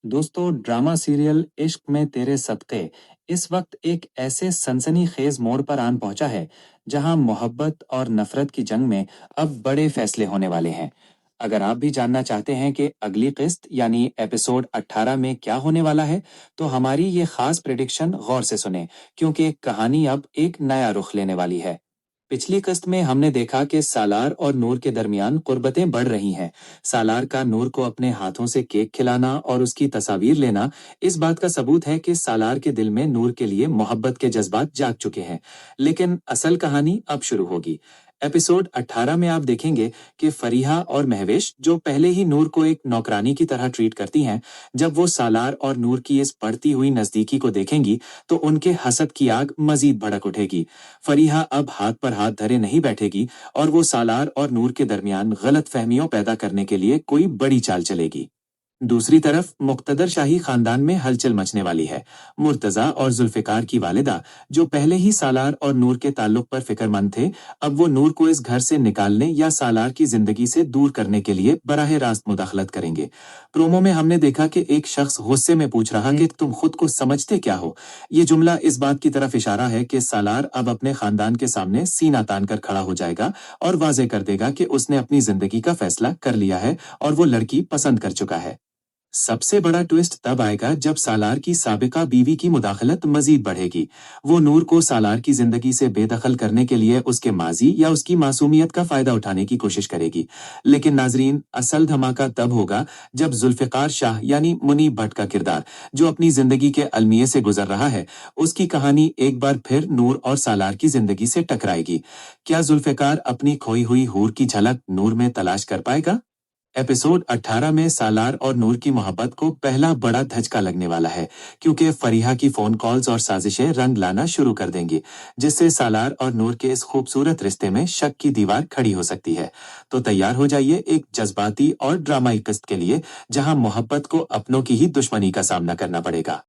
दोस्तों, drama serial इश्क में तेरे सदक़े इस वक्त एक ऐसे सनसनीखेज मोड़ पर आन पहुंचा है जहां मोहब्बत और नफरत की जंग में अब बड़े फैसले होने वाले हैं। अगर आप भी जानना चाहते हैं कि अगली किस्त यानी एपिसोड 18 में क्या होने वाला है, तो हमारी ये खास प्रेडिक्शन गौर से सुने, क्योंकि कहानी अब एक नया रुख लेने वाली है। पिछली किस्त में हमने देखा कि सालार और नूर के दरमियान कुर्बतें बढ़ रही हैं। सालार का नूर को अपने हाथों से केक खिलाना और उसकी तस्वीर लेना इस बात का सबूत है कि सालार के दिल में नूर के लिए मोहब्बत के जज्बात जाग चुके हैं। लेकिन असल कहानी अब शुरू होगी। एपिसोड 18 में आप देखेंगे कि फरीहा और महवेश, जो पहले ही नूर को एक नौकरानी की तरह ट्रीट करती हैं, जब वो सालार और नूर की इस बढ़ती हुई नजदीकी को देखेंगी तो उनके हसद की आग मजीद भड़क उठेगी। फरीहा अब हाथ पर हाथ धरे नहीं बैठेगी और वो सालार और नूर के दरमियान गलत फहमियों पैदा करने के लिए कोई बड़ी चाल चलेगी। दूसरी तरफ मुक्तदर शाही खानदान में हलचल मचने वाली है। मुर्तजा और जुल्फिकार की वालिदा, जो पहले ही सालार और नूर के ताल्लुक पर फिक्रमंद थे, अब वो नूर को इस घर से निकालने या सालार की जिंदगी से दूर करने के लिए बराह रास्त मुदाखलत करेंगे। प्रोमो में हमने देखा कि एक शख्स गुस्से में पूछ रहा कि तुम खुद को समझते क्या हो। ये जुमला इस बात की तरफ इशारा है कि सालार अब अपने खानदान के सामने सीना तान कर खड़ा हो जाएगा और वाजे कर देगा कि उसने अपनी जिंदगी का फैसला कर लिया है और वो लड़की पसंद कर चुका है। सबसे बड़ा ट्विस्ट तब आएगा जब सालार की साबिका बीवी की मुदाखलत मजीद बढ़ेगी। वो नूर को सालार की जिंदगी से बेदखल करने के लिए उसके माजी या उसकी मासूमियत का फायदा उठाने की कोशिश करेगी। लेकिन नाजरीन, असल धमाका तब होगा जब जुल्फिकार शाह यानी मुनीब भट्ट का किरदार, जो अपनी जिंदगी के अलमिये से गुजर रहा है, उसकी कहानी एक बार फिर नूर और सालार की जिंदगी से टकराएगी। क्या जुल्फिकार अपनी खोई हुई हूर की झलक नूर में तलाश कर पाएगा? एपिसोड 18 में सालार और नूर की मोहब्बत को पहला बड़ा धचका लगने वाला है, क्योंकि फरीहा की फोन कॉल्स और साजिशें रंग लाना शुरू कर देंगी, जिससे सालार और नूर के इस खूबसूरत रिश्ते में शक की दीवार खड़ी हो सकती है। तो तैयार हो जाइए एक जज्बाती और ड्रामाई किस्त के लिए, जहां मोहब्बत को अपनों की ही दुश्मनी का सामना करना पड़ेगा।